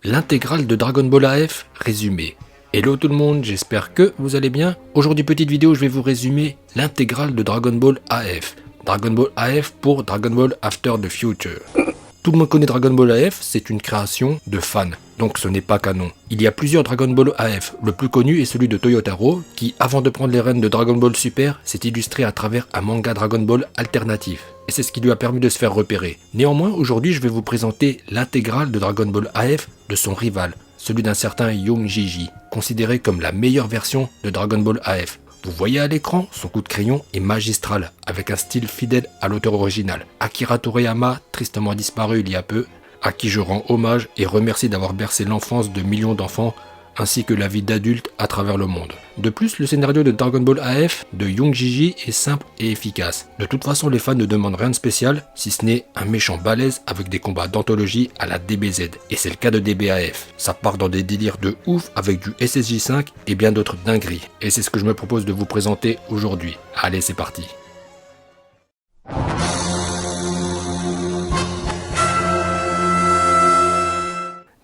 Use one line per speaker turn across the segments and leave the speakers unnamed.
l'intégrale de Dragon Ball AF résumée. Hello tout le monde, j'espère que vous allez bien. Aujourd'hui, petite vidéo, je vais vous résumer l'intégrale de Dragon Ball AF. Dragon Ball AF pour Dragon Ball After the Future. Tout le monde connaît Dragon Ball AF, c'est une création de fans, donc ce n'est pas canon. Il y a plusieurs Dragon Ball AF, le plus connu est celui de Toyotaro, qui avant de prendre les rênes de Dragon Ball Super, s'est illustré à travers un manga Dragon Ball alternatif. Et c'est ce qui lui a permis de se faire repérer. Néanmoins, aujourd'hui je vais vous présenter l'intégrale de Dragon Ball AF de son rival, celui d'un certain Young Gigi, considéré comme la meilleure version de Dragon Ball AF. Vous voyez à l'écran, son coup de crayon est magistral, avec un style fidèle à l'auteur original. Akira Toriyama, tristement disparu il y a peu, à qui je rends hommage et remercie d'avoir bercé l'enfance de millions d'enfants, ainsi que la vie d'adultes à travers le monde. De plus, le scénario de Dragon Ball AF de Young Gigi est simple et efficace. De toute façon, les fans ne demandent rien de spécial, si ce n'est un méchant balèze avec des combats d'anthologie à la DBZ. Et c'est le cas de DBAF. Ça part dans des délires de ouf avec du SSJ5 et bien d'autres dingueries. Et c'est ce que je me propose de vous présenter aujourd'hui. Allez, c'est parti.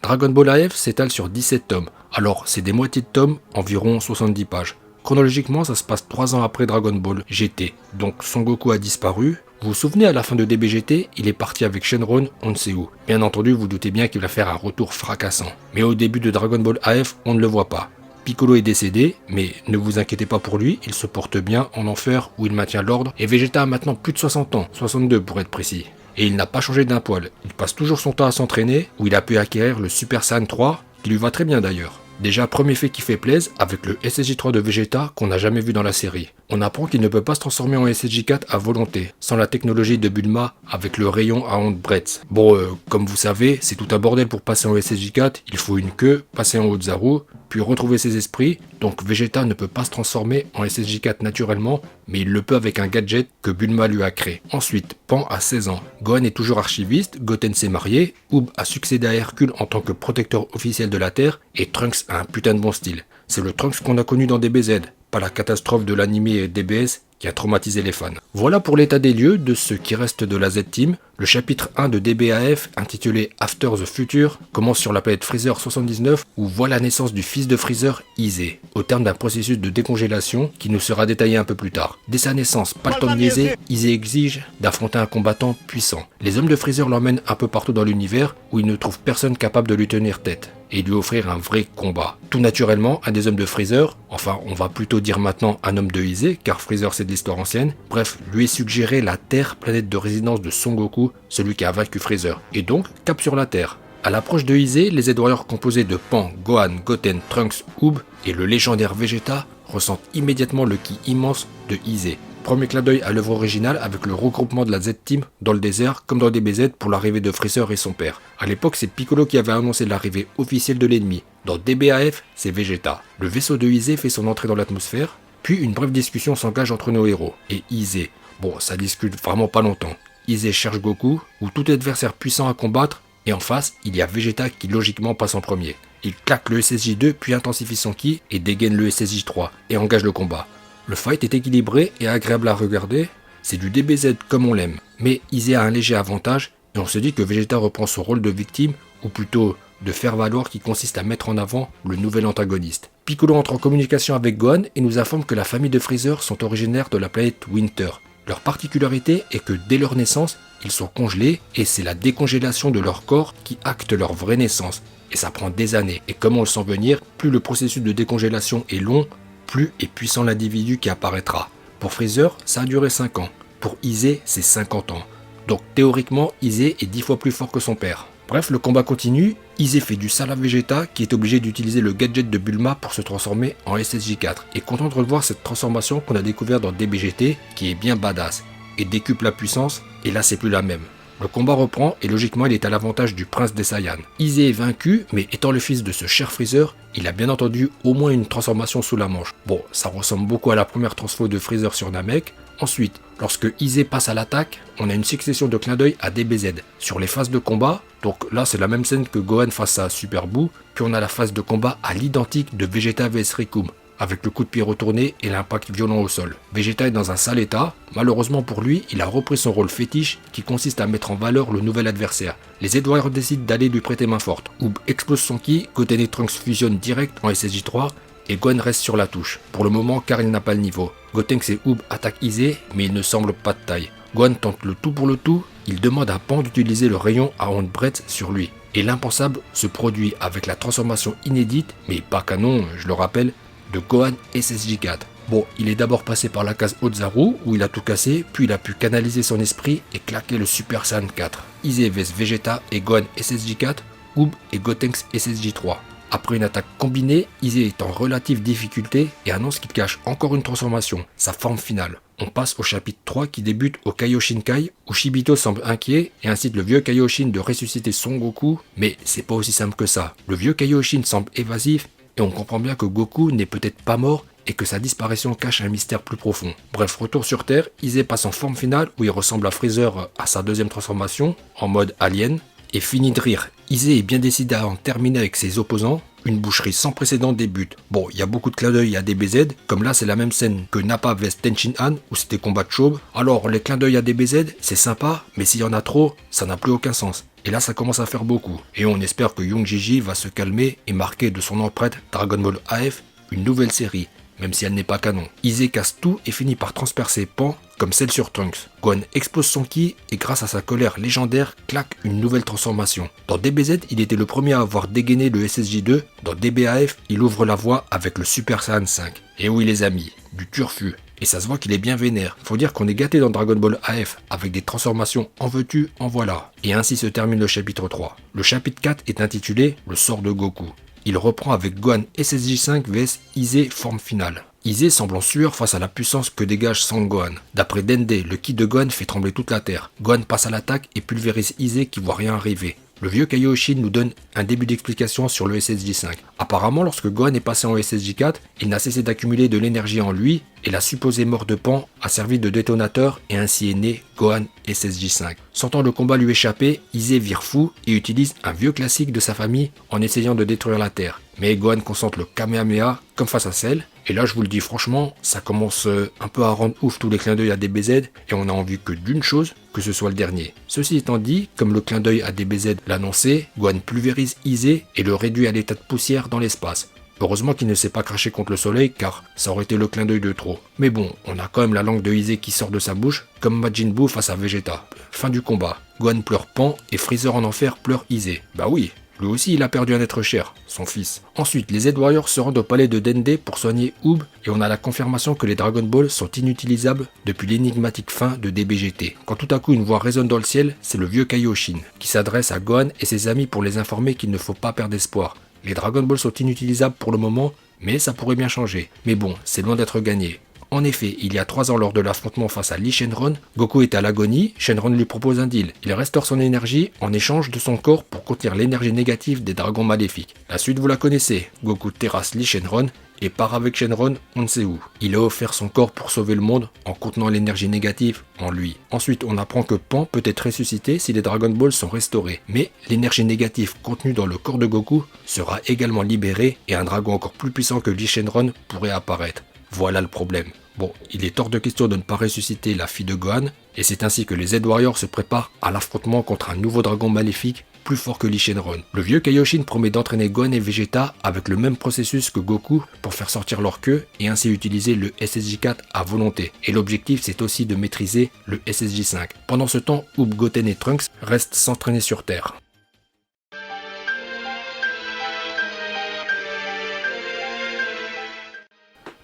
Dragon Ball AF s'étale sur 17 tomes, alors c'est des moitiés de tomes, environ 70 pages. Chronologiquement, ça se passe 3 ans après Dragon Ball GT, donc Son Goku a disparu. Vous vous souvenez, à la fin de DBGT, il est parti avec Shenron, on ne sait où. Bien entendu, vous doutez bien qu'il va faire un retour fracassant. Mais au début de Dragon Ball AF, on ne le voit pas. Piccolo est décédé, mais ne vous inquiétez pas pour lui, il se porte bien en enfer où il maintient l'ordre, et Vegeta a maintenant plus de 60 ans, 62 pour être précis. Et il n'a pas changé d'un poil, il passe toujours son temps à s'entraîner, où il a pu acquérir le Super Saiyan 3, qui lui va très bien d'ailleurs. Déjà, premier fait qui fait plaisir, avec le SSJ3 de Vegeta qu'on n'a jamais vu dans la série. On apprend qu'il ne peut pas se transformer en SSJ4 à volonté, sans la technologie de Bulma avec le rayon à ondes Bretz. Bon, comme vous savez, c'est tout un bordel pour passer en SSJ4, il faut une queue, passer en haut de Zaru, puis retrouver ses esprits, donc Vegeta ne peut pas se transformer en SSJ4 naturellement, mais il le peut avec un gadget que Bulma lui a créé. Ensuite, Pan a 16 ans, Gohan est toujours archiviste, Goten s'est marié, Oob a succédé à Hercule en tant que protecteur officiel de la Terre, et Trunks a un putain de bon style. C'est le Trunks qu'on a connu dans DBZ, pas la catastrophe de l'animé DBS qui a traumatisé les fans. Voilà pour l'état des lieux de ce qui reste de la Z-Team. Le chapitre 1 de DBAF, intitulé After the Future, commence sur la planète Freezer 79 où voit la naissance du fils de Freezer, Izé, au terme d'un processus de décongélation qui nous sera détaillé un peu plus tard. Dès sa naissance, pas le temps de niaiser, Izé exige d'affronter un combattant puissant. Les hommes de Freezer l'emmènent un peu partout dans l'univers où ils ne trouvent personne capable de lui tenir tête et lui offrir un vrai combat. Tout naturellement, un des hommes de Freezer, enfin on va plutôt dire maintenant un homme de Izé, car Freezer c'est de l'histoire ancienne, bref, lui est suggéré la Terre, planète de résidence de Son Goku, celui qui a vaincu Freezer, et donc cap sur la Terre. À l'approche de Izé, les Z-Warriors composés de Pan, Gohan, Goten, Trunks, Oob et le légendaire Vegeta ressentent immédiatement le ki immense de Izé. Premier clin d'œil à l'œuvre originale avec le regroupement de la Z-Team dans le désert comme dans DBZ pour l'arrivée de Freezer et son père. A l'époque, c'est Piccolo qui avait annoncé l'arrivée officielle de l'ennemi. Dans DBAF, c'est Vegeta. Le vaisseau de Izé fait son entrée dans l'atmosphère, puis une brève discussion s'engage entre nos héros et Izé. Bon, ça discute vraiment pas longtemps. Izé cherche Goku, ou tout adversaire puissant à combattre, et en face, il y a Vegeta qui logiquement passe en premier. Il claque le SSJ2 puis intensifie son ki et dégaine le SSJ3 et engage le combat. Le fight est équilibré et agréable à regarder, c'est du DBZ comme on l'aime, mais Izé a un léger avantage et on se dit que Vegeta reprend son rôle de victime, ou plutôt de faire valoir qui consiste à mettre en avant le nouvel antagoniste. Piccolo entre en communication avec Gohan et nous informe que la famille de Freezer sont originaires de la planète Winter. Leur particularité est que dès leur naissance, ils sont congelés et c'est la décongélation de leur corps qui acte leur vraie naissance. Et ça prend des années. Et comme on le sent venir, plus le processus de décongélation est long, plus est puissant l'individu qui apparaîtra. Pour Freezer, ça a duré 5 ans. Pour Izé, c'est 50 ans. Donc théoriquement, Izé est 10 fois plus fort que son père. Bref, le combat continue, Izé fait du sale à Vegeta qui est obligé d'utiliser le gadget de Bulma pour se transformer en SSJ4. Et content de revoir cette transformation qu'on a découvert dans DBGT qui est bien badass et décuple la puissance et là c'est plus la même. Le combat reprend et logiquement il est à l'avantage du prince des Saiyans. Izé est vaincu, mais étant le fils de ce cher Freezer, il a bien entendu au moins une transformation sous la manche. Bon, ça ressemble beaucoup à la première transfo de Freezer sur Namek. Ensuite, lorsque Izé passe à l'attaque, on a une succession de clins d'œil à DBZ. Sur les phases de combat, donc là c'est la même scène que Gohan face à Super Buu, puis on a la phase de combat à l'identique de Vegeta vs Rikum. avec le coup de pied retourné et l'impact violent au sol. Vegeta est dans un sale état. Malheureusement pour lui, il a repris son rôle fétiche qui consiste à mettre en valeur le nouvel adversaire. Les Z-Warriors décident d'aller lui prêter main forte. Oob explose son ki, Goten et Trunks fusionnent direct en SSJ3 et Gohan reste sur la touche, pour le moment car il n'a pas le niveau. Gotenks et Oob attaquent Izé, mais il ne semble pas de taille. Gohan tente le tout pour le tout, il demande à Pan d'utiliser le rayon à onde breadth sur lui. Et l'impensable se produit avec la transformation inédite, mais pas canon, je le rappelle, de Gohan SSJ4. Bon, il est d'abord passé par la case Ozaru, où il a tout cassé, puis il a pu canaliser son esprit et claquer le Super Saiyan 4. Izé vs Vegeta et Gohan SSJ4, Oob et Gotenks SSJ3. Après une attaque combinée, Izé est en relative difficulté et annonce qu'il cache encore une transformation, sa forme finale. On passe au chapitre 3 qui débute au Kaioshinkai, où Shibito semble inquiet et incite le vieux Kaioshin de ressusciter Son Goku, mais c'est pas aussi simple que ça. Le vieux Kaioshin semble évasif et on comprend bien que Goku n'est peut-être pas mort et que sa disparition cache un mystère plus profond. Bref, retour sur Terre, Izé passe en forme finale où il ressemble à Freezer à sa deuxième transformation, en mode alien. Et fini de rire, Izé est bien décidé à en terminer avec ses opposants, une boucherie sans précédent débute. Bon, il y a beaucoup de clins d'œil à DBZ, comme là c'est la même scène que Nappa vs Tenshin Han, où c'était combat de chauve. Alors les clins d'œil à DBZ, c'est sympa, mais s'il y en a trop, ça n'a plus aucun sens. Et là ça commence à faire beaucoup. Et on espère que Young Gigi va se calmer et marquer de son empreinte Dragon Ball AF une nouvelle série, même si elle n'est pas canon. Izé casse tout et finit par transpercer Pan, comme celle sur Trunks. Gohan explose son ki et grâce à sa colère légendaire, claque une nouvelle transformation. Dans DBZ, il était le premier à avoir dégainé le SSJ2. Dans DBAF, il ouvre la voie avec le Super Saiyan 5. Et oui les amis, du turfu. Et ça se voit qu'il est bien vénère. Faut dire qu'on est gâté dans Dragon Ball AF avec des transformations en veux-tu, en voilà. Et ainsi se termine le chapitre 3. Le chapitre 4 est intitulé Le sort de Goku. Il reprend avec Gohan SSJ5 vs Izé forme finale. Izé semble en sueur face à la puissance que dégage Son Gohan. D'après Dende, le ki de Gohan fait trembler toute la terre. Gohan passe à l'attaque et pulvérise Izé qui voit rien arriver. Le vieux Kaioshin nous donne un début d'explication sur le SSJ5. Apparemment, lorsque Gohan est passé en SSJ4, il n'a cessé d'accumuler de l'énergie en lui et la supposée mort de Pan a servi de détonateur et ainsi est né Gohan SSJ5. Sentant le combat lui échapper, Izé vire fou et utilise un vieux classique de sa famille en essayant de détruire la Terre. Mais Gohan concentre le Kamehameha comme face à Cell. Et là, je vous le dis franchement, ça commence un peu à rendre ouf tous les clins d'œil à DBZ et on a envie que d'une chose, que ce soit le dernier. Ceci étant dit, comme le clin d'œil à DBZ l'annonçait, Gohan pulvérise Izé et le réduit à l'état de poussière dans l'espace. Heureusement qu'il ne s'est pas craché contre le soleil car ça aurait été le clin d'œil de trop. Mais bon, on a quand même la langue de Izé qui sort de sa bouche, comme Majin Buu face à Vegeta. Fin du combat. Gohan pleure Pan et Freezer en enfer pleure Izé. Bah oui, lui aussi il a perdu un être cher, son fils. Ensuite, les Z-Warriors se rendent au palais de Dende pour soigner Oob et on a la confirmation que les Dragon Ball sont inutilisables depuis l'énigmatique fin de DBGT. Quand tout à coup une voix résonne dans le ciel, c'est le vieux Kaioshin qui s'adresse à Gohan et ses amis pour les informer qu'il ne faut pas perdre espoir. Les Dragon Ball sont inutilisables pour le moment, mais ça pourrait bien changer. Mais bon, c'est loin d'être gagné. En effet, il y a 3 ans lors de l'affrontement face à Lee Shenron, Goku est à l'agonie, Shenron lui propose un deal. Il restaure son énergie en échange de son corps pour contenir l'énergie négative des dragons maléfiques. La suite vous la connaissez, Goku terrasse Lee Shenron et part avec Shenron on ne sait où. Il a offert son corps pour sauver le monde en contenant l'énergie négative en lui. Ensuite, on apprend que Pan peut être ressuscité si les Dragon Ball sont restaurés. Mais l'énergie négative contenue dans le corps de Goku sera également libérée et un dragon encore plus puissant que Lee Shenron pourrait apparaître. Voilà le problème. Bon, il est hors de question de ne pas ressusciter la fille de Gohan, et c'est ainsi que les Z-Warriors se préparent à l'affrontement contre un nouveau dragon maléfique plus fort que Lee Shenron. Le vieux Kaioshin promet d'entraîner Gohan et Vegeta avec le même processus que Goku pour faire sortir leur queue et ainsi utiliser le SSJ4 à volonté. Et l'objectif c'est aussi de maîtriser le SSJ5. Pendant ce temps, Oob, Goten et Trunks restent s'entraîner sur Terre.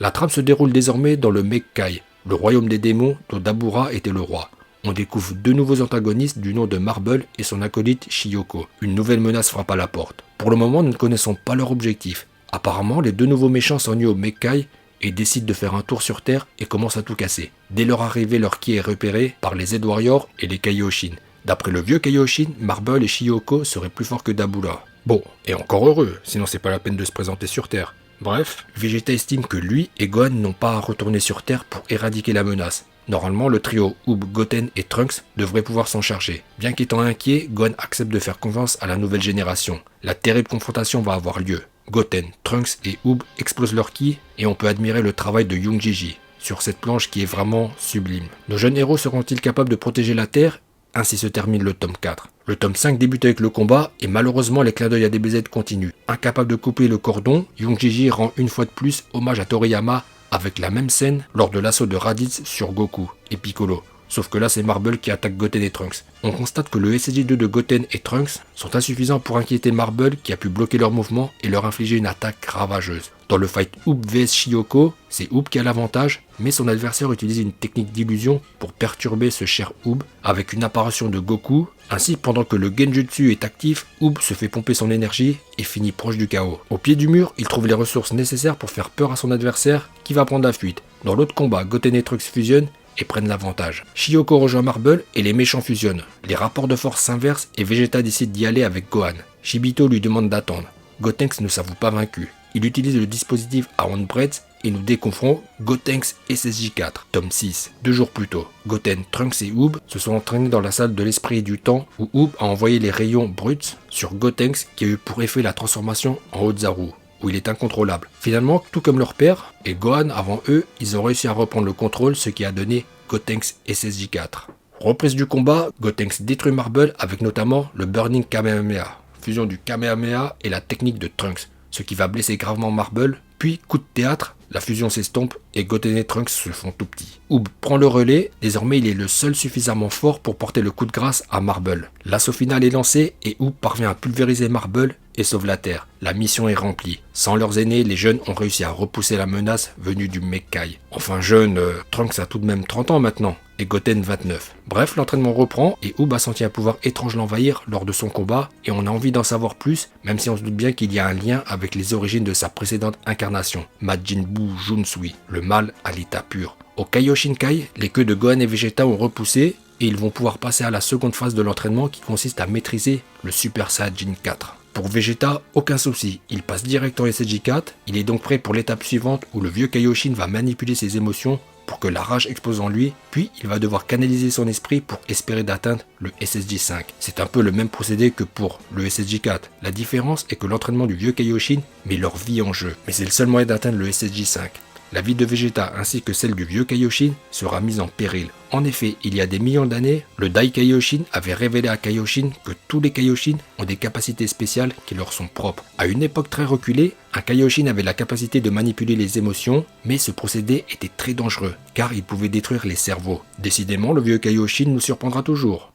La trame se déroule désormais dans le Mekkai, le royaume des démons dont Dabura était le roi. On découvre 2 nouveaux antagonistes du nom de Marble et son acolyte Shiyoko. Une nouvelle menace frappe à la porte. Pour le moment, nous ne connaissons pas leur objectif. Apparemment, les 2 nouveaux méchants s'ennuient au Mekkai et décident de faire un tour sur Terre et commencent à tout casser. Dès leur arrivée, leur ki est repéré par les Z-Warriors et les Kaioshin. D'après le vieux Kaioshin, Marble et Shiyoko seraient plus forts que Dabura. Bon, et encore heureux, sinon c'est pas la peine de se présenter sur Terre. Bref, Vegeta estime que lui et Gohan n'ont pas à retourner sur Terre pour éradiquer la menace. Normalement, le trio Oob, Goten et Trunks devrait pouvoir s'en charger. Bien qu'étant inquiet, Gohan accepte de faire confiance à la nouvelle génération. La terrible confrontation va avoir lieu. Goten, Trunks et Oob explosent leur ki et on peut admirer le travail de Young Gigi sur cette planche qui est vraiment sublime. Nos jeunes héros seront-ils capables de protéger la Terre? Ainsi se termine le tome 4. Le tome 5 débute avec le combat et malheureusement les clins d'œil à DBZ continuent. Incapable de couper le cordon, Young Gigi rend une fois de plus hommage à Toriyama avec la même scène lors de l'assaut de Raditz sur Goku et Piccolo. Sauf que là c'est Marble qui attaque Goten et Trunks. On constate que le SSJ2 de Goten et Trunks sont insuffisants pour inquiéter Marble qui a pu bloquer leur mouvement et leur infliger une attaque ravageuse. Dans le fight Oob vs Shiyoko, c'est Oob qui a l'avantage, mais son adversaire utilise une technique d'illusion pour perturber ce cher Oob avec une apparition de Goku. Ainsi, pendant que le Genjutsu est actif, Oob se fait pomper son énergie et finit proche du chaos. Au pied du mur, il trouve les ressources nécessaires pour faire peur à son adversaire qui va prendre la fuite. Dans l'autre combat, Goten et Trunks fusionnent et prennent l'avantage. Shiyoko rejoint Marble et les méchants fusionnent. Les rapports de force s'inversent et Vegeta décide d'y aller avec Gohan. Shibito lui demande d'attendre. Gotenks ne s'avoue pas vaincu. Il utilise le dispositif à Handbreadth et nous déconfront Gotenks SSJ4, tome 6. 2 jours plus tôt, Goten, Trunks et Oob se sont entraînés dans la salle de l'esprit et du temps où Oob a envoyé les rayons bruts sur Gotenks qui a eu pour effet la transformation en Ozaru, où il est incontrôlable. Finalement, tout comme leur père et Gohan avant eux, ils ont réussi à reprendre le contrôle, ce qui a donné Gotenks SSJ4. Reprise du combat, Gotenks détruit Marble avec notamment le Burning Kamehameha, fusion du Kamehameha et la technique de Trunks, ce qui va blesser gravement Marble, puis coup de théâtre, la fusion s'estompe et Goten et Trunks se font tout petits. Oob prend le relais, désormais il est le seul suffisamment fort pour porter le coup de grâce à Marble. L'assaut final est lancé et Oob parvient à pulvériser Marble et sauve la Terre. La mission est remplie. Sans leurs aînés, les jeunes ont réussi à repousser la menace venue du Mekkai. Enfin jeune, Trunks a tout de même 30 ans maintenant, et Goten 29. Bref, l'entraînement reprend et Oob a senti un pouvoir étrange l'envahir lors de son combat et on a envie d'en savoir plus, même si on se doute bien qu'il y a un lien avec les origines de sa précédente incarnation, Majin Buu Junsui, le mal à l'état pur. Au Kaioshinkai, les queues de Gohan et Vegeta ont repoussé et ils vont pouvoir passer à la seconde phase de l'entraînement qui consiste à maîtriser le Super Saiyajin 4. Pour Vegeta, aucun souci, il passe direct en SSJ4, il est donc prêt pour l'étape suivante où le vieux Kaioshin va manipuler ses émotions pour que la rage explose en lui, puis il va devoir canaliser son esprit pour espérer d'atteindre le SSJ5. C'est un peu le même procédé que pour le SSJ4. La différence est que l'entraînement du vieux Kaioshin met leur vie en jeu, mais c'est le seul moyen d'atteindre le SSJ5. La vie de Vegeta ainsi que celle du vieux Kaioshin sera mise en péril. En effet, il y a des millions d'années, le Dai Kaioshin avait révélé à Kaioshin que tous les Kaioshin ont des capacités spéciales qui leur sont propres. À une époque très reculée, un Kaioshin avait la capacité de manipuler les émotions, mais ce procédé était très dangereux, car il pouvait détruire les cerveaux. Décidément, le vieux Kaioshin nous surprendra toujours.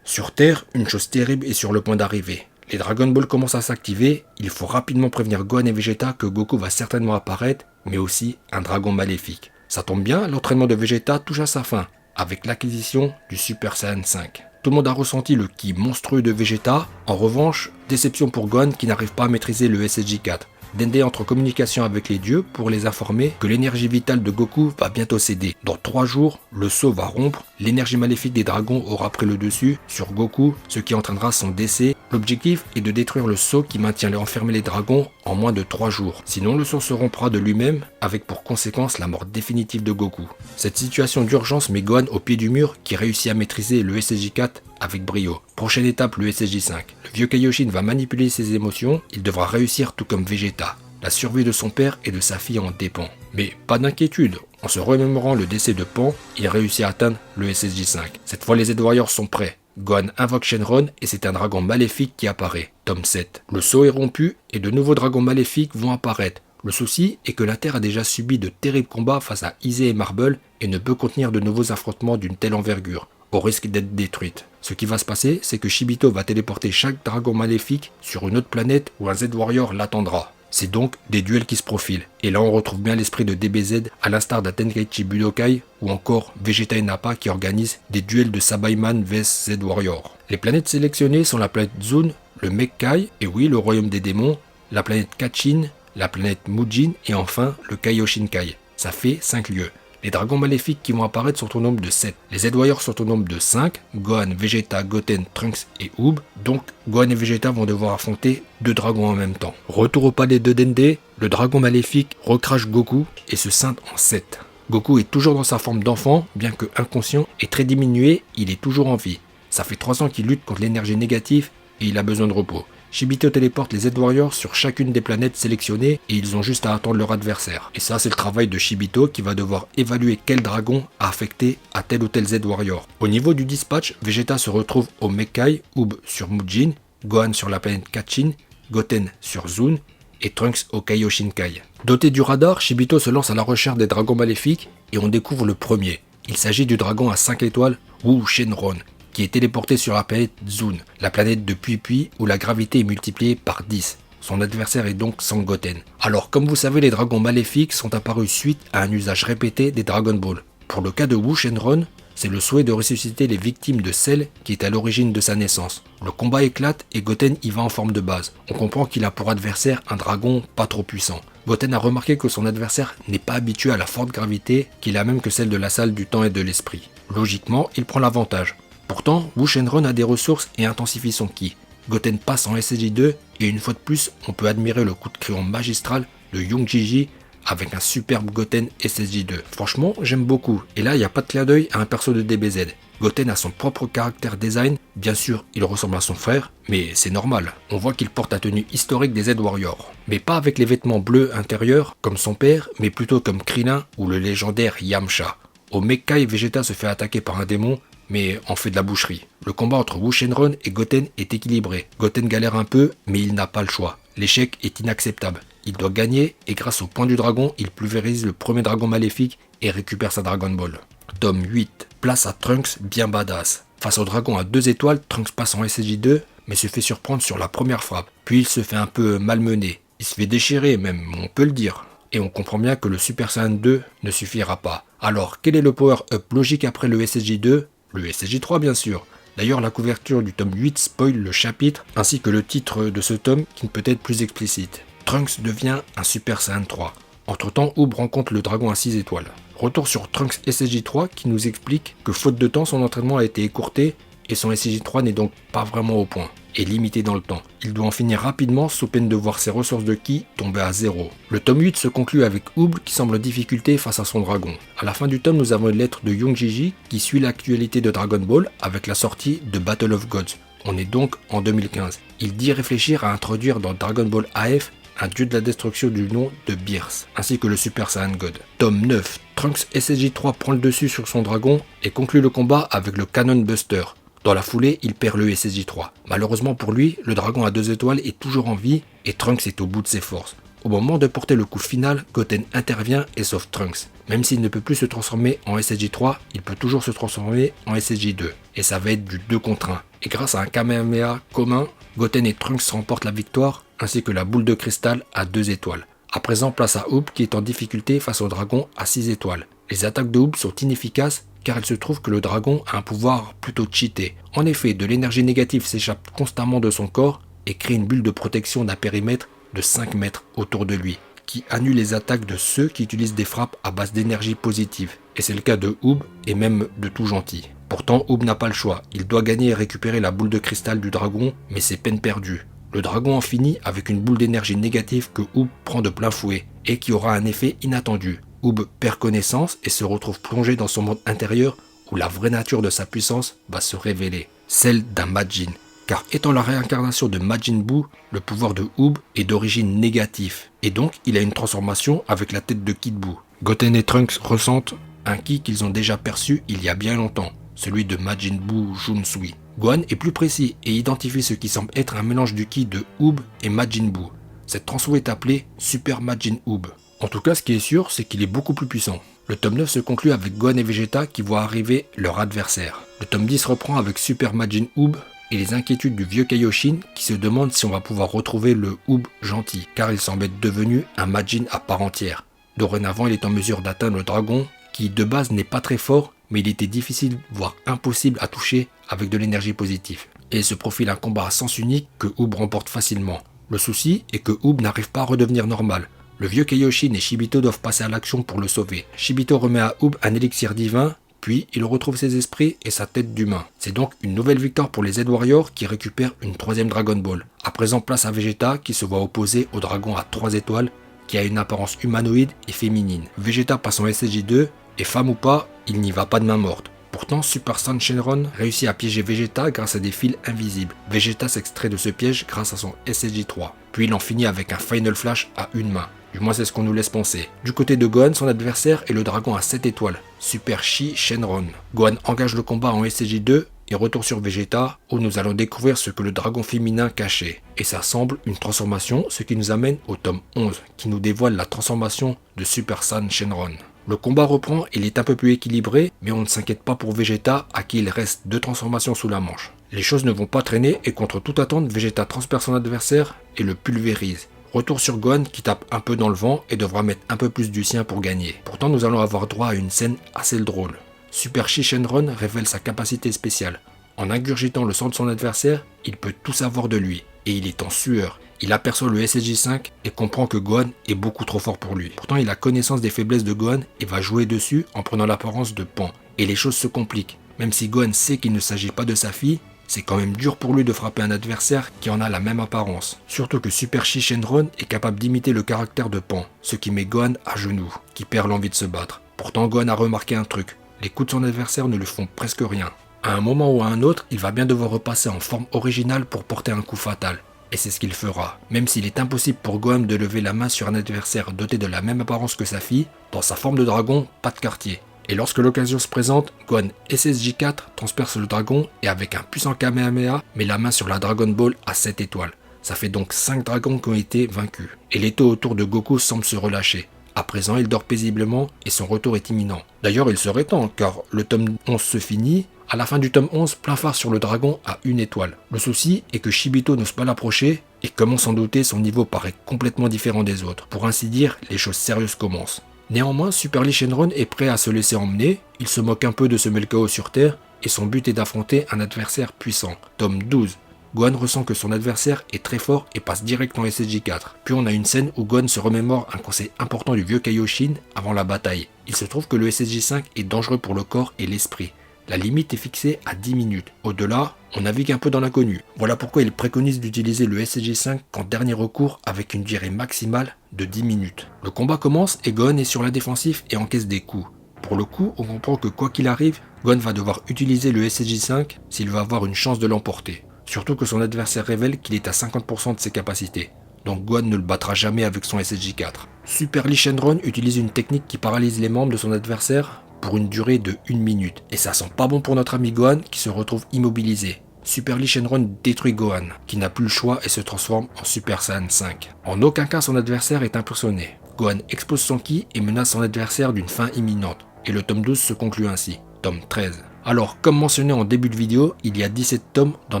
Sur Terre, une chose terrible est sur le point d'arriver. Les Dragon Ball commencent à s'activer, il faut rapidement prévenir Gohan et Vegeta que Goku va certainement apparaître, mais aussi un dragon maléfique. Ça tombe bien, l'entraînement de Vegeta touche à sa fin, avec l'acquisition du Super Saiyan 5. Tout le monde a ressenti le ki monstrueux de Vegeta, en revanche, déception pour Gohan qui n'arrive pas à maîtriser le SSJ4. Dende entre en communication avec les dieux pour les informer que l'énergie vitale de Goku va bientôt céder. Dans 3 jours, le sceau va rompre, l'énergie maléfique des dragons aura pris le dessus sur Goku, ce qui entraînera son décès. L'objectif est de détruire le sceau qui maintient enfermés les dragons en moins de 3 jours. Sinon le sceau se rompra de lui-même, avec pour conséquence la mort définitive de Goku. Cette situation d'urgence met Gohan au pied du mur qui réussit à maîtriser le SSJ4 avec brio. Prochaine étape, le SSJ5. Le vieux Kaioshin va manipuler ses émotions, il devra réussir tout comme Vegeta. La survie de son père et de sa fille en dépend. Mais pas d'inquiétude, en se remémorant le décès de Pan, il réussit à atteindre le SSJ5. Cette fois les Z-Warriors sont prêts. Gohan invoque Shenron et c'est un dragon maléfique qui apparaît. Tome 7. Le sceau est rompu et de nouveaux dragons maléfiques vont apparaître. Le souci est que la Terre a déjà subi de terribles combats face à Izé et Marble et ne peut contenir de nouveaux affrontements d'une telle envergure, au risque d'être détruite. Ce qui va se passer, c'est que Shibito va téléporter chaque dragon maléfique sur une autre planète où un Z-Warrior l'attendra. C'est donc des duels qui se profilent. Et là on retrouve bien l'esprit de DBZ à l'instar d'un Tenkaichi Budokai ou encore Vegeta et Nappa qui organisent des duels de Sabaiman vs Z-Warrior. Les planètes sélectionnées sont la planète Zun, le Mekkai, et oui le royaume des démons, la planète Kachin, la planète Mujin et enfin le Kaioshinkai. Ça fait 5 lieux. Les dragons maléfiques qui vont apparaître sont au nombre de 7. Les Z-Warriors sont au nombre de 5. Gohan, Vegeta, Goten, Trunks et Oob. Donc Gohan et Vegeta vont devoir affronter 2 dragons en même temps. Retour au palais de Dende, le dragon maléfique recrache Goku et se scinde en 7. Goku est toujours dans sa forme d'enfant, bien que inconscient et très diminué, il est toujours en vie. Ça fait 3 ans qu'il lutte contre l'énergie négative et il a besoin de repos. Shibito téléporte les Z-Warriors sur chacune des planètes sélectionnées et ils ont juste à attendre leur adversaire. Et ça c'est le travail de Shibito qui va devoir évaluer quel dragon a affecté à tel ou tel Z-Warrior. Au niveau du dispatch, Vegeta se retrouve au Mekkai, Oob sur Mujin, Gohan sur la planète Kachin, Goten sur Zun et Trunks au Kaioshinkai. Doté du radar, Shibito se lance à la recherche des dragons maléfiques et on découvre le premier. Il s'agit du dragon à 5 étoiles, Wu Shenron, qui est téléporté sur la planète Zun, la planète de Pui où la gravité est multipliée par 10. Son adversaire est donc Sangoten. Alors comme vous savez, les dragons maléfiques sont apparus suite à un usage répété des Dragon Ball. Pour le cas de Wu Shenron, c'est le souhait de ressusciter les victimes de Cell qui est à l'origine de sa naissance. Le combat éclate et Goten y va en forme de base. On comprend qu'il a pour adversaire un dragon pas trop puissant. Goten a remarqué que son adversaire n'est pas habitué à la forte gravité, qu'il a même que celle de la salle du temps et de l'esprit. Logiquement, il prend l'avantage. Pourtant, Wu Shenron a des ressources et intensifie son ki. Goten passe en SSJ2 et une fois de plus, on peut admirer le coup de crayon magistral de Young Jiji avec un superbe Goten SSJ2. Franchement, j'aime beaucoup. Et là, il n'y a pas de clin d'œil à un perso de DBZ. Goten a son propre caractère design. Bien sûr, il ressemble à son frère, mais c'est normal. On voit qu'il porte la tenue historique des Z-Warriors. Mais pas avec les vêtements bleus intérieurs, comme son père, mais plutôt comme Krillin ou le légendaire Yamcha. Au Mekkai, Vegeta se fait attaquer par un démon, mais en fait de la boucherie. Le combat entre Wu Shenron et Goten est équilibré. Goten galère un peu, mais il n'a pas le choix. L'échec est inacceptable. Il doit gagner et grâce au point du dragon, il pulvérise le premier dragon maléfique et récupère sa Dragon Ball. Tome 8. Place à Trunks bien badass. Face au dragon à 2 étoiles, Trunks passe en SSJ2, mais se fait surprendre sur la première frappe. Puis il se fait un peu malmener. Il se fait déchirer même, on peut le dire. Et on comprend bien que le Super Saiyan 2 ne suffira pas. Alors, quel est le power-up logique après le SSJ2 ? Le SSJ3 bien sûr. D'ailleurs, la couverture du tome 8 spoil le chapitre, ainsi que le titre de ce tome qui ne peut être plus explicite. Trunks devient un Super Saiyan 3. Entre temps, Oob rencontre le dragon à 6 étoiles. Retour sur Trunks SSJ3 qui nous explique que faute de temps, son entraînement a été écourté et son SSJ3 n'est donc pas vraiment au point, et limité dans le temps. Il doit en finir rapidement sous peine de voir ses ressources de ki tomber à zéro. Le tome 8 se conclut avec Oob qui semble en difficulté face à son dragon. À la fin du tome, nous avons une lettre de Young Jiji qui suit l'actualité de Dragon Ball avec la sortie de Battle of Gods. On est donc en 2015. Il dit réfléchir à introduire dans Dragon Ball AF un dieu de la destruction du nom de Beerus, ainsi que le Super Saiyan God. Tome 9. Trunks SSJ3 prend le dessus sur son dragon et conclut le combat avec le Cannon Buster. Dans la foulée, il perd le SSJ3. Malheureusement pour lui, le dragon à 2 étoiles est toujours en vie et Trunks est au bout de ses forces. Au moment de porter le coup final, Goten intervient et sauve Trunks. Même s'il ne peut plus se transformer en SSJ3, il peut toujours se transformer en SSJ2. Et ça va être du 2 contre 1. Et grâce à un Kamehameha commun, Goten et Trunks remportent la victoire, ainsi que la boule de cristal à 2 étoiles. À présent, place à Oob qui est en difficulté face au dragon à 6 étoiles. Les attaques de Oob sont inefficaces car il se trouve que le dragon a un pouvoir plutôt cheaté. En effet, de l'énergie négative s'échappe constamment de son corps et crée une bulle de protection d'un périmètre de 5 mètres autour de lui, qui annule les attaques de ceux qui utilisent des frappes à base d'énergie positive. Et c'est le cas de Oob et même de tout gentil. Pourtant, Oob n'a pas le choix. Il doit gagner et récupérer la boule de cristal du dragon, mais c'est peine perdue. Le dragon en finit avec une boule d'énergie négative que Oob prend de plein fouet et qui aura un effet inattendu. Oob perd connaissance et se retrouve plongé dans son monde intérieur où la vraie nature de sa puissance va se révéler, celle d'un Majin. Car étant la réincarnation de Majin Buu, le pouvoir de Oob est d'origine négative. Et donc, il a une transformation avec la tête de Kid Buu. Goten et Trunks ressentent un ki qu'ils ont déjà perçu il y a bien longtemps, celui de Majin Buu Junsui. Gohan est plus précis et identifie ce qui semble être un mélange du ki de Oob et Majin Buu. Cette transfo est appelée Super Majin Oob. En tout cas, ce qui est sûr, c'est qu'il est beaucoup plus puissant. Le tome 9 se conclut avec Gohan et Vegeta qui voient arriver leur adversaire. Le tome 10 reprend avec Super Majin Oob et les inquiétudes du vieux Kaioshin qui se demande si on va pouvoir retrouver le Oob gentil, car il semble être devenu un Majin à part entière. Dorénavant, il est en mesure d'atteindre le dragon, qui de base n'est pas très fort, mais il était difficile, voire impossible à toucher avec de l'énergie positive. Et il se profile un combat à sens unique que Oob remporte facilement. Le souci est que Oob n'arrive pas à redevenir normal. Le vieux Kaioshin et Shibito doivent passer à l'action pour le sauver. Shibito remet à Oob un élixir divin, puis il retrouve ses esprits et sa tête d'humain. C'est donc une nouvelle victoire pour les Z-Warriors qui récupèrent une 3ème Dragon Ball. À présent, place à Vegeta qui se voit opposé au dragon à 3 étoiles qui a une apparence humanoïde et féminine. Vegeta passe en SSJ2 Et femme ou pas, il n'y va pas de main morte. Pourtant, Super Saiyan Shenron réussit à piéger Vegeta grâce à des fils invisibles. Vegeta s'extrait de ce piège grâce à son SSJ3. Puis il en finit avec un Final Flash à une main. Du moins c'est ce qu'on nous laisse penser. Du côté de Gohan, son adversaire est le dragon à 7 étoiles, Super Shi Shenron. Gohan engage le combat en SSJ2 et retourne sur Vegeta, où nous allons découvrir ce que le dragon féminin cachait. Et ça semble une transformation, ce qui nous amène au tome 11, qui nous dévoile la transformation de Super Saiyan Shenron. Le combat reprend, il est un peu plus équilibré, mais on ne s'inquiète pas pour Vegeta, à qui il reste 2 transformations sous la manche. Les choses ne vont pas traîner et contre toute attente, Vegeta transperce son adversaire et le pulvérise. Retour sur Gohan qui tape un peu dans le vent et devra mettre un peu plus du sien pour gagner. Pourtant nous allons avoir droit à une scène assez drôle. Super Shi Shenron révèle sa capacité spéciale. En ingurgitant le sang de son adversaire, il peut tout savoir de lui. Et il est en sueur. Il aperçoit le SSJ5 et comprend que Gohan est beaucoup trop fort pour lui. Pourtant il a connaissance des faiblesses de Gohan et va jouer dessus en prenant l'apparence de Pan. Et les choses se compliquent. Même si Gohan sait qu'il ne s'agit pas de sa fille, c'est quand même dur pour lui de frapper un adversaire qui en a la même apparence. Surtout que Super Shi Shenron est capable d'imiter le caractère de Pan, ce qui met Gohan à genoux, qui perd l'envie de se battre. Pourtant Gohan a remarqué un truc, les coups de son adversaire ne lui font presque rien. À un moment ou à un autre, il va bien devoir repasser en forme originale pour porter un coup fatal. Et c'est ce qu'il fera. Même s'il est impossible pour Gohan de lever la main sur un adversaire doté de la même apparence que sa fille, dans sa forme de dragon, pas de quartier. Et lorsque l'occasion se présente, Gohan SSJ4 transperce le dragon et avec un puissant Kamehameha met la main sur la Dragon Ball à 7 étoiles. Ça fait donc 5 dragons qui ont été vaincus. Et l'étau autour de Goku semble se relâcher. À présent, il dort paisiblement et son retour est imminent. D'ailleurs, il serait temps car le tome 11 se finit. À la fin du tome 11, plein phare sur le dragon à 1 étoile. Le souci est que Shibito n'ose pas l'approcher et comme on s'en doutait, son niveau paraît complètement différent des autres. Pour ainsi dire, les choses sérieuses commencent. Néanmoins, Super Lee Shenron est prêt à se laisser emmener, il se moque un peu de semer le chaos sur Terre, et son but est d'affronter un adversaire puissant. Tome 12. Gohan ressent que son adversaire est très fort et passe direct en SSJ4. Puis on a une scène où Gohan se remémore un conseil important du vieux Kaioshin avant la bataille. Il se trouve que le SSJ5 est dangereux pour le corps et l'esprit. La limite est fixée à 10 minutes. Au-delà, on navigue un peu dans l'inconnu. Voilà pourquoi il préconise d'utiliser le SSJ5 qu'en dernier recours avec une durée maximale de 10 minutes. Le combat commence et Gohan est sur la défensive et encaisse des coups. Pour le coup, on comprend que quoi qu'il arrive, Gohan va devoir utiliser le SSJ5 s'il veut avoir une chance de l'emporter. Surtout que son adversaire révèle qu'il est à 50% de ses capacités. Donc Gohan ne le battra jamais avec son SSJ4. Super Lee Shenron utilise une technique qui paralyse les membres de son adversaire pour une durée de 1 minute. Et ça sent pas bon pour notre ami Gohan qui se retrouve immobilisé. Super Lee Shenron détruit Gohan, qui n'a plus le choix et se transforme en Super Saiyan 5. En aucun cas son adversaire est impressionné. Gohan explose son ki et menace son adversaire d'une fin imminente. Et le tome 12 se conclut ainsi. Tome 13. Alors, comme mentionné en début de vidéo, il y a 17 tomes dans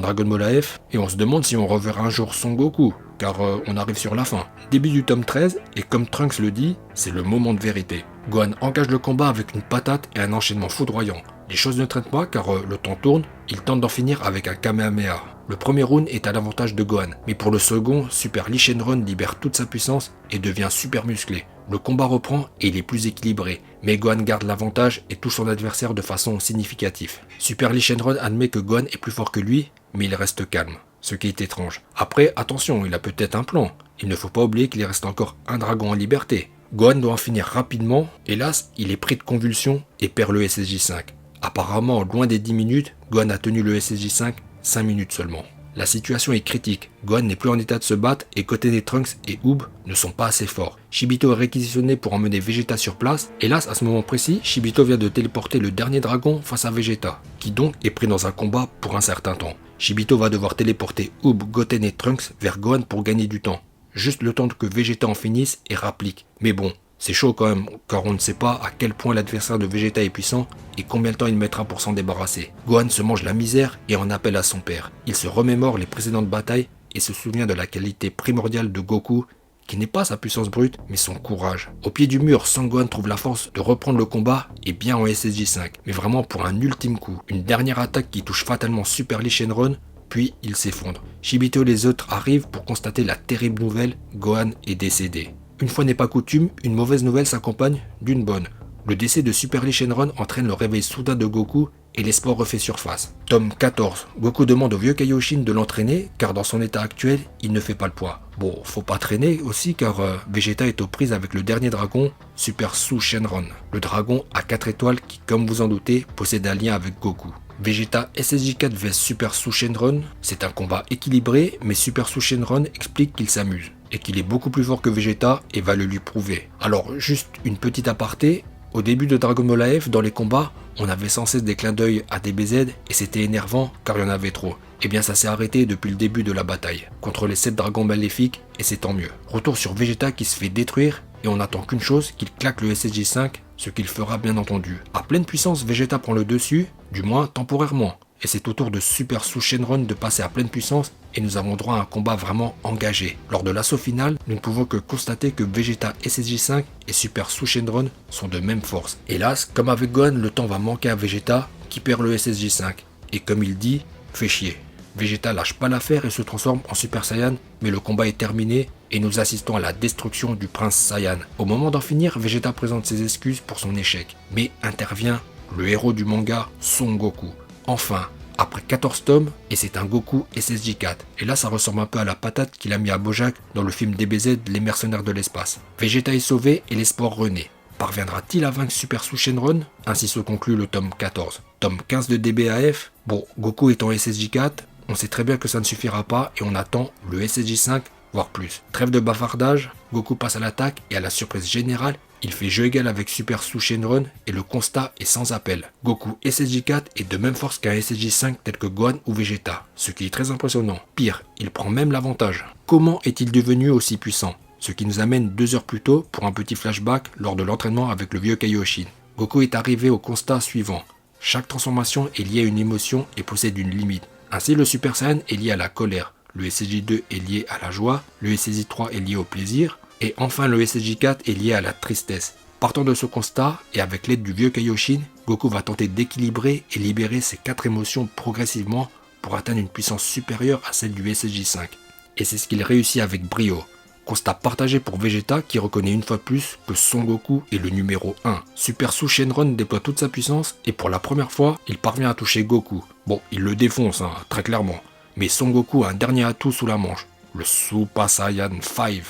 Dragon Ball AF, et on se demande si on reverra un jour Son Goku, car on arrive sur la fin. Début du tome 13, et comme Trunks le dit, c'est le moment de vérité. Gohan engage le combat avec une patate et un enchaînement foudroyant. Les choses ne traînent pas car le temps tourne, il tente d'en finir avec un Kamehameha. Le premier round est à l'avantage de Gohan, mais pour le second, Super Lee Shenron libère toute sa puissance et devient super musclé. Le combat reprend et il est plus équilibré, mais Gohan garde l'avantage et touche son adversaire de façon significative. Super Lee Shenron admet que Gohan est plus fort que lui, mais il reste calme, ce qui est étrange. Après, attention, il a peut-être un plan. Il ne faut pas oublier qu'il reste encore un dragon en liberté. Gohan doit en finir rapidement, hélas, il est pris de convulsions et perd le SSJ5. Apparemment, loin des 10 minutes, Gohan a tenu le SSJ5 5 minutes seulement. La situation est critique, Gohan n'est plus en état de se battre et Goten, Trunks et Oob ne sont pas assez forts. Shibito est réquisitionné pour emmener Vegeta sur place. Hélas, à ce moment précis, Shibito vient de téléporter le dernier dragon face à Vegeta, qui donc est pris dans un combat pour un certain temps. Shibito va devoir téléporter Oob, Goten et Trunks vers Gohan pour gagner du temps. Juste le temps que Vegeta en finisse et rapplique. Mais bon, c'est chaud quand même, car on ne sait pas à quel point l'adversaire de Vegeta est puissant et combien de temps il mettra pour s'en débarrasser. Gohan se mange la misère et en appelle à son père. Il se remémore les précédentes batailles et se souvient de la qualité primordiale de Goku, qui n'est pas sa puissance brute, mais son courage. Au pied du mur, Sangohan trouve la force de reprendre le combat et bien en SSJ5, mais vraiment pour un ultime coup. Une dernière attaque qui touche fatalement Super Lee Shenron, puis il s'effondre. Shibito et les autres arrivent pour constater la terrible nouvelle, Gohan est décédé. Une fois n'est pas coutume, une mauvaise nouvelle s'accompagne d'une bonne. Le décès de Super Lee Shenron entraîne le réveil soudain de Goku et l'espoir refait surface. Tome 14. Goku demande au vieux Kaioshin de l'entraîner car dans son état actuel, il ne fait pas le poids. Bon, faut pas traîner aussi car Vegeta est aux prises avec le dernier dragon, Super Sous Shenron. Le dragon à 4 étoiles qui, comme vous en doutez, possède un lien avec Goku. Vegeta SSJ4 vs Super Sous Shenron, c'est un combat équilibré, mais Super Sous Shenron explique qu'il s'amuse et qu'il est beaucoup plus fort que Vegeta et va le lui prouver. Alors, juste une petite aparté, au début de Dragon Ball AF, dans les combats, on avait sans cesse des clins d'œil à DBZ et c'était énervant car il y en avait trop. Eh bien ça s'est arrêté depuis le début de la bataille, contre les 7 dragons maléfiques et c'est tant mieux. Retour sur Vegeta qui se fait détruire et on n'attend qu'une chose, qu'il claque le SSJ5, ce qu'il fera bien entendu. À pleine puissance, Vegeta prend le dessus, du moins temporairement. Et c'est au tour de Super Sous Shenron de passer à pleine puissance et nous avons droit à un combat vraiment engagé. Lors de l'assaut final, nous ne pouvons que constater que Vegeta SSJ5 et Super Sous Shenron sont de même force. Hélas, comme avec Gohan, le temps va manquer à Vegeta qui perd le SSJ5. Et comme il dit, fait chier. Vegeta lâche pas l'affaire et se transforme en Super Saiyan, mais le combat est terminé et nous assistons à la destruction du prince Saiyan. Au moment d'en finir, Vegeta présente ses excuses pour son échec, mais intervient le héros du manga, Son Goku. Enfin, après 14 tomes, et c'est un Goku SSJ4. Et là ça ressemble un peu à la patate qu'il a mis à Bojack dans le film DBZ, Les Mercenaires de l'espace. Vegeta est sauvé et l'espoir renaît. Parviendra-t-il à vaincre Super Sous Shenron? Ainsi se conclut le tome 14. Tome 15 de DBAF, bon, Goku étant SSJ4, on sait très bien que ça ne suffira pas et on attend le SSJ5, voire plus. Trêve de bavardage, Goku passe à l'attaque et à la surprise générale, il fait jeu égal avec Super Sous Shenron et le constat est sans appel. Goku SSJ4 est de même force qu'un SSJ5 tel que Gohan ou Vegeta, ce qui est très impressionnant. Pire, il prend même l'avantage. Comment est-il devenu aussi puissant? Ce qui nous amène 2 heures plus tôt pour un petit flashback lors de l'entraînement avec le vieux Kaioshin. Goku est arrivé au constat suivant. Chaque transformation est liée à une émotion et possède une limite. Ainsi, le Super Saiyan est lié à la colère, le SSJ2 est lié à la joie, le SSJ3 est lié au plaisir, et enfin le SSJ4 est lié à la tristesse. Partant de ce constat, et avec l'aide du vieux Kaioshin, Goku va tenter d'équilibrer et libérer ces 4 émotions progressivement pour atteindre une puissance supérieure à celle du SSJ5. Et c'est ce qu'il réussit avec brio. Constat partagé pour Vegeta qui reconnaît une fois de plus que Son Goku est le numéro 1. Super Sous Shenron déploie toute sa puissance et pour la première fois, il parvient à toucher Goku. Bon, il le défonce, très clairement. Mais Son Goku a un dernier atout sous la manche, le Super Saiyan 5,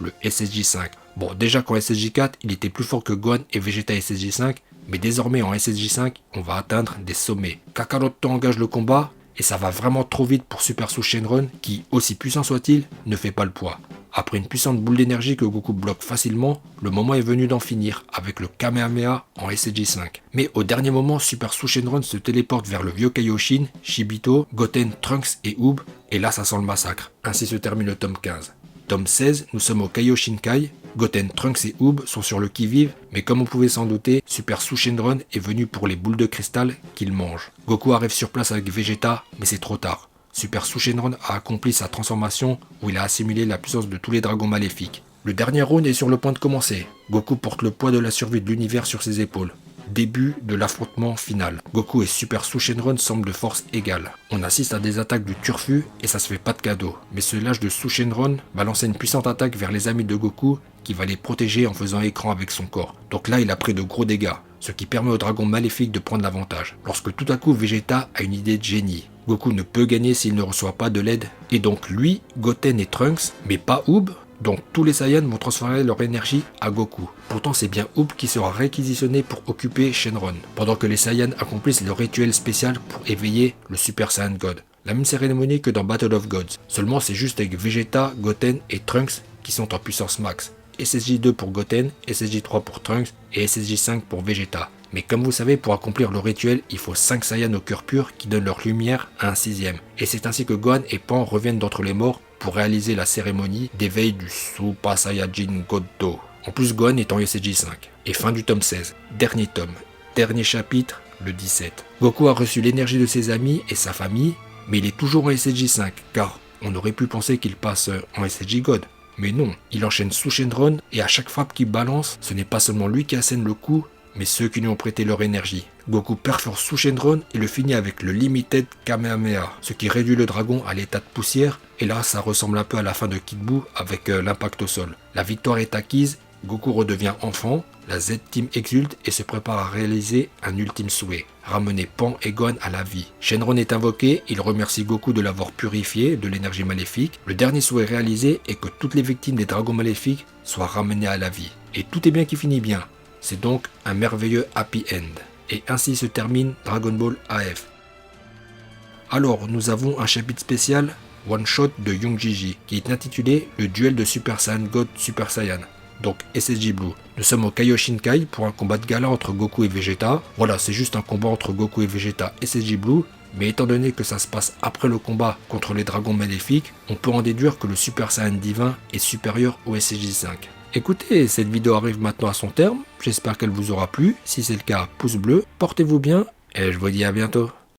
le SSJ5. Bon, déjà qu'en SSJ4, il était plus fort que Gohan et Vegeta SSJ5, mais désormais en SSJ5, on va atteindre des sommets. Kakaroto engage le combat et ça va vraiment trop vite pour Super Sous Shenron qui, aussi puissant soit-il, ne fait pas le poids. Après une puissante boule d'énergie que Goku bloque facilement, le moment est venu d'en finir avec le Kamehameha en SSJ5. Mais au dernier moment, Super Sous Shenron se téléporte vers le vieux Kaioshin, Shibito, Goten, Trunks et Oob, et là ça sent le massacre. Ainsi se termine le tome 15. Tome 16, nous sommes au Kaioshinkai. Goten, Trunks et Oob sont sur le qui-vive, mais comme on pouvait s'en douter, Super Sous Shenron est venu pour les boules de cristal qu'il mange. Goku arrive sur place avec Vegeta, mais c'est trop tard. Super Sous Shenron a accompli sa transformation où il a assimilé la puissance de tous les dragons maléfiques. Le dernier round est sur le point de commencer. Goku porte le poids de la survie de l'univers sur ses épaules. Début de l'affrontement final. Goku et Super Sous Shenron semblent de force égale. On assiste à des attaques du Turfu et ça se fait pas de cadeau. Mais ce lâche de Sous Shenron va lancer une puissante attaque vers les amis de Goku qui va les protéger en faisant écran avec son corps. Donc là il a pris de gros dégâts, ce qui permet au dragon maléfique de prendre l'avantage. Lorsque tout à coup Vegeta a une idée de génie. Goku ne peut gagner s'il ne reçoit pas de l'aide. Et donc lui, Goten et Trunks, mais pas Oob. Donc tous les Saiyans vont transférer leur énergie à Goku. Pourtant c'est bien Oob qui sera réquisitionné pour occuper Shenron. Pendant que les Saiyans accomplissent leur rituel spécial pour éveiller le Super Saiyan God. La même cérémonie que dans Battle of Gods. Seulement c'est juste avec Vegeta, Goten et Trunks qui sont en puissance max. SSJ2 pour Goten, SSJ3 pour Trunks et SSJ5 pour Vegeta. Mais comme vous savez, pour accomplir le rituel, il faut 5 Saiyans au cœur pur qui donnent leur lumière à un 6e. Et c'est ainsi que Gohan et Pan reviennent d'entre les morts pour réaliser la cérémonie d'éveil du Super Saiyajin Goddo. En plus, Gohan est en SSJ5. Et fin du tome 16. Dernier tome. Dernier chapitre, le 17. Goku a reçu l'énergie de ses amis et sa famille, mais il est toujours en SSJ5, car on aurait pu penser qu'il passe en SSJ God. Mais non, il enchaîne sous Shenron et à chaque frappe qu'il balance, ce n'est pas seulement lui qui assène le coup, mais ceux qui lui ont prêté leur énergie. Goku perfore sous Shenron et le finit avec le Limited Kamehameha, ce qui réduit le dragon à l'état de poussière, et là ça ressemble un peu à la fin de Kid Buu avec l'impact au sol. La victoire est acquise Goku redevient enfant, la Z-Team exulte et se prépare à réaliser un ultime souhait, ramener Pan et Gohan à la vie. Shenron est invoqué, il remercie Goku de l'avoir purifié de l'énergie maléfique. Le dernier souhait réalisé est que toutes les victimes des dragons maléfiques soient ramenées à la vie. Et tout est bien qui finit bien. C'est donc un merveilleux happy end. Et ainsi se termine Dragon Ball AF. Alors, nous avons un chapitre spécial One Shot de Young Gigi qui est intitulé Le duel de Super Saiyan God Super Saiyan. Donc SSJ Blue. Nous sommes au Kaioshinkai pour un combat de gala entre Goku et Vegeta. Voilà, c'est juste un combat entre Goku et Vegeta SSJ Blue. Mais étant donné que ça se passe après le combat contre les dragons maléfiques, on peut en déduire que le Super Saiyan divin est supérieur au SSJ5. Écoutez, cette vidéo arrive maintenant à son terme. J'espère qu'elle vous aura plu. Si c'est le cas, pouce bleu, portez-vous bien et je vous dis à bientôt.